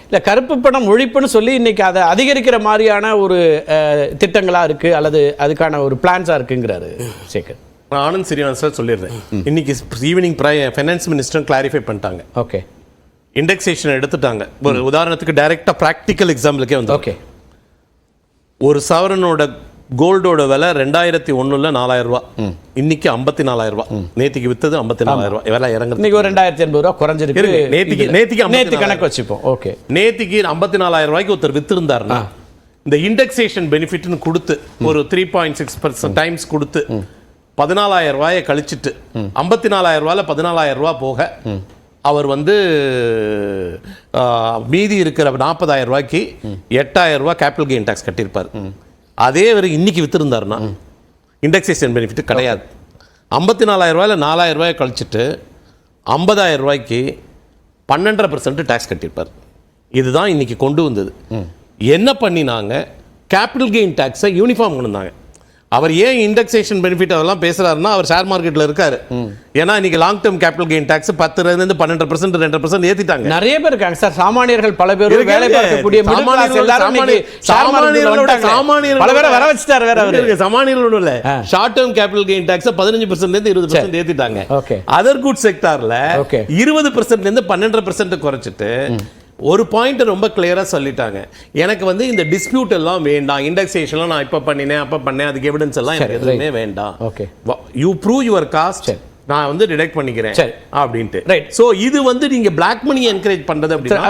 இல்லை கருப்பு பணம் ஒழிப்புன்னு சொல்லி இன்னைக்கு அதை அதிகரிக்கிற மாதிரியான ஒரு திட்டங்களா இருக்கு அல்லது அதுக்கான ஒரு பிளான்ஸா இருக்குங்கிறாரு சேகர். ஆனந்த் ஸ்ரீனிவாசன் சார் சொல்லிடுறேன். இன்னைக்கு ஈவினிங் ஃபைனான்ஸ் மினிஸ்டரும் கிளாரிஃபை பண்ணிட்டாங்க. ஓகே, இண்டெக்ஸேஷன் எடுத்துட்டாங்க. ஒரு உதாரணத்துக்கு டைரக்டா பிராக்டிக்கல் எக்ஸாம்பிளுக்கே வந்து ஓகே, ஒரு சவரனோட கோல்டோட விலை 2001 4,000 ரூபா, இன்னைக்கு 54,000 ரூபா. நேத்திக்கு வித்தது 54,000 ரூபா. விலை இறங்குது. இன்னைக்கு ஒரு 2,080 ரூபா குறைஞ்சிருக்கு. நேத்திக்கு கணக்கு வச்சுப்போம். ஓகே, நேத்திக்கு 54,000 ரூபாய்க்கு ஒருத்தர் வித்திருந்தாருன்னா இந்த இண்டெக்ஸேஷன் பெனிஃபிட்னு கொடுத்து ஒரு 3.6% டைம்ஸ் கொடுத்து 14,000 ரூபாயை கழிச்சிட்டு 54,000 ரூபாயில 14,000 ரூபா போக அவர் வந்து மீதி இருக்கிற 40,000 ரூபாய்க்கு 8,000 ரூபாய் கேபிட்டல் கெயின் டாக்ஸ் கட்டியிருப்பார். அதே வரை இன்னைக்கு வித்திருந்தாருன்னா இண்டெக்ஸேஷன் பெனிஃபிட் கிடையாது. 54,000 ரூபாயில 4,000 ரூபாயை கழிச்சிட்டு 50,000 ரூபாய்க்கு 12.5% டாக்ஸ் கட்டியிருப்பார். இதுதான் இன்னைக்கு கொண்டு வந்தது. என்ன பண்ணினாங்க? கேபிட்டல் கெயின் டாக்ஸை யூனிஃபார்ம் கொண்டு வந்தாங்க. அவர் ஏன் இண்டெக்ஸேஷன் பெனிஃபிட் அதெல்லாம் பேசுறாருன்னா அவர் ஷேர் மார்க்கெட்ல இருக்காரு. ஏன்னா இன்னைக்கு long term capital gain tax 10% 12% 2% ஏத்திட்டாங்க. நிறைய பேர் இருக்காங்க சார், சாமானியர்கள் பல பேர் வேலை பார்க்கக்கூடிய சாமானியர்களோட இல்ல short term capital gain tax 15% 20% ஏத்திட்டாங்க. அதர் குட் செக்டார்ல 20% 12% குறைச்சிட்டு ஒரு பாயிண்ட் ரொம்ப கிளியரா சொல்லிட்டாங்க. எனக்கு வந்து இந்த டிஸ்பியூட் எல்லாம் வேண்டாம், இண்டெக்ஸேஷன்லாம் நான் இப்ப பண்ணினேன் அப்ப பண்ணேன் அதுக்கு எவிடன்ஸ் எல்லாம் எனக்கு எதுவுமே வேண்டாம். யூ ப்ரூவ் யுவர் காஸ்ட், நான் வந்து டிடெக்ட் பண்ணிக்கிறேன் அப்படின்ட்டு. ரைட். சோ இது வந்து நீங்க பிளாக் மணி என்கரேஜ் பண்றது அப்படின்னா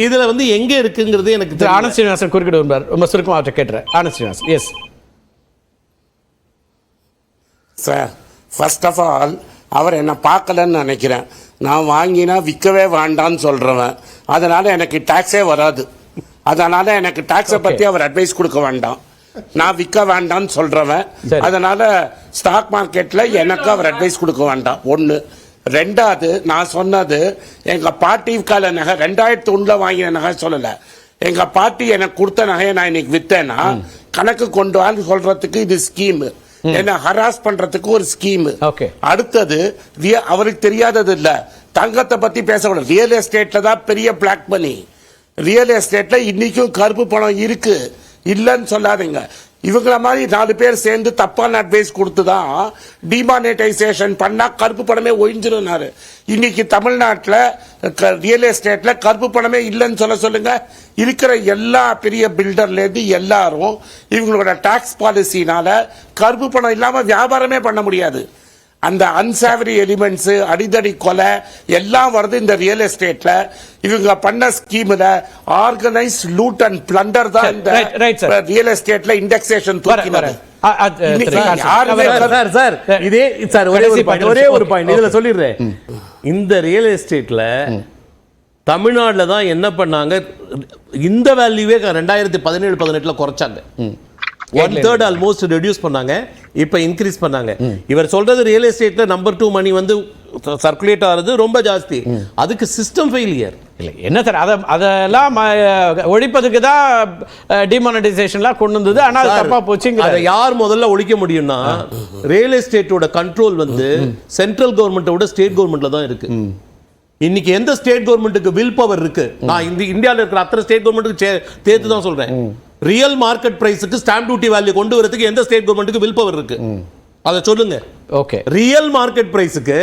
இதுல வந்து எங்க இருக்குங்கிறது எனக்கு தெரியல. ஆனந்த் ஸ்ரீனிவாசன் குறுக்கிட்டு வருவார். ரொம்ப சுருக்கமா அவர்கிட்ட கேட்டுறேன். Anand Srinivasan. Yes sir, first of all அவர் என்ன பார்க்கலன்னு நினைக்கிறேன். நான் வாங்கினா விற்கவே வேண்டான்னு சொல்றவன், அதனால எனக்கு டாக்ஸே வராது. அதனால எனக்கு டாக்ஸை பத்தி அவர் அட்வைஸ் கொடுக்க வேண்டாம். நான் விற்க வேண்டாம்னு சொல்றவன், அதனால ஸ்டாக் மார்க்கெட்ல எனக்கு அவர் அட்வைஸ் கொடுக்க வேண்டாம். ஒன்று. ரெண்டாவது, நான் சொன்னது எங்க பாட்டி கால நகை 2001 வாங்கின நகை சொல்லல. எங்க பாட்டி எனக்கு கொடுத்த நகையை நான் இன்னைக்கு வித்தேன்னா கணக்கு கொண்டு வான்னு சொல்றதுக்கு இது ஸ்கீம், என்ன ஹராஸ் பண்றதுக்கு ஒரு ஸ்கீம். அடுத்தது அவருக்கு தெரியாதது இல்ல, தங்கத்தை பத்தி பேசக்கூடாது. ரியல் எஸ்டேட்ல தான் பெரிய பிளாக் மணி. ரியல் எஸ்டேட்ல இன்னைக்கும் கருப்பு பணம் இருக்கு, இல்லன்னு சொல்லாதீங்க. இவங்கள மாதிரி 4 பேர் சேர்ந்து தப்பான அட்வைஸ் கொடுத்துதான் டிமானிட்டைசேஷன் பண்ணா கருப்பு பணமே ஒழிஞ்சிருந்தாரு. இன்னைக்கு தமிழ்நாட்டில் ரியல் எஸ்டேட்ல கருப்பு பணமே இல்லைன்னு சொல்லுங்க. இருக்கிற எல்லா பெரிய பில்டர்ல இருந்து எல்லாரும் இவங்களோட டாக்ஸ் பாலிசினால கருப்பு பணம் இல்லாம வியாபாரமே பண்ண முடியாது. அந்த அன்சாவரி எலிமெண்ட்ஸ், அடிதடி கொலை எல்லாம் வருது இந்த ரியல் எஸ்டேட்ல. இவங்க பண்ண ஸ்கீம்ல ஆர்கனைஸ் லூட் அண்ட் பிளண்டர் தான் இந்த ரியல் எஸ்டேட்ல இண்டெக்ஸேஷன் தூக்கினது. ஒரே ஒரு பாயிண்ட் இதுல சொல்லிடுறேன். இந்த ரியல் எஸ்டேட்ல தமிழ்நாடுல தான் என்ன பண்ணாங்க, இந்த வேல்யூவே 2017-18 குறைச்சாங்க. 1/3 ஆல்மோஸ்ட் ரெடியூஸ் பண்ணாங்க, இப்ப இன்க்ரீஸ் பண்ணாங்க. இவர் சொல்றது ரியல் எஸ்டேட்ல நம்பர் 2 மணி வந்து சர்க்குலேட் ஆகிறது ரொம்ப ஜாஸ்தி. அதுக்கு சிஸ்டம் ஃபெயிலியர் இல்லை. என்ன சார், அதெல்லாம் ஒழிப்பதுக்கு தான் டிமானிட்டைசேஷன்லாம் கொண்டு வந்தது. ஆனால் தப்பா போச்சுங்க. அதை யார் முதல்ல ஒழிக்க முடியும்னா ரியல் எஸ்டேட்டோட கண்ட்ரோல் வந்து சென்ட்ரல் கவர்மெண்ட்டோட ஸ்டேட் கவர்மெண்ட்ல தான் இருக்கு. இன்னைக்கு எந்த ஸ்டேட் கவர்மெண்ட்டுக்கு வில் பவர் இருக்கு? நான் இந்தியாவில் இருக்கிற அத்தனை ஸ்டேட் கவர்மெண்ட்டுக்கு சேர்த்து தான் சொல்றேன். ரியல் மார்க்கெட் பிரைஸுக்கு ஸ்டாம்ப் டியூட்டி வேல்யூ கொண்டு வரதுக்கு எந்த ஸ்டேட் கவர்மெண்ட்டுக்கு வில் பவர் இருக்கு? அதை சொல்லுங்க. ஓகே, ரியல் மார்க்கெட் பிரைஸுக்கு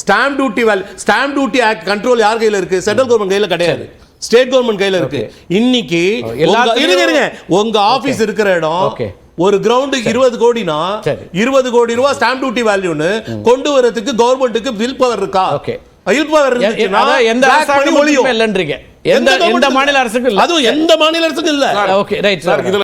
stamp duty value, stamp duty act control யார் கையில இருக்கு? சென்ட்ரல் கவர்மெண்ட் கையில கிடையாது, ஸ்டேட் கவர்மெண்ட் கையில இருக்கு. இன்னைக்கு உங்க ஆபீஸ் இருக்கிற இடம் ஒரு கிரவுண்ட் 20 கோடினா 20 கோடி ரூபாய் ஸ்டாம்ப் டியூட்டி வேல்யூன்னு கொண்டு வரதுக்கு கவர்மெண்ட்டுக்கு வில் பவர் இருக்கா? எந்த அரசாங்கம் இல்லன்றீங்க? எந்த மாநில அரசுக்கு? அதுவும் எந்த மாநில அரசுக்கு இல்ல. Okay, right sir.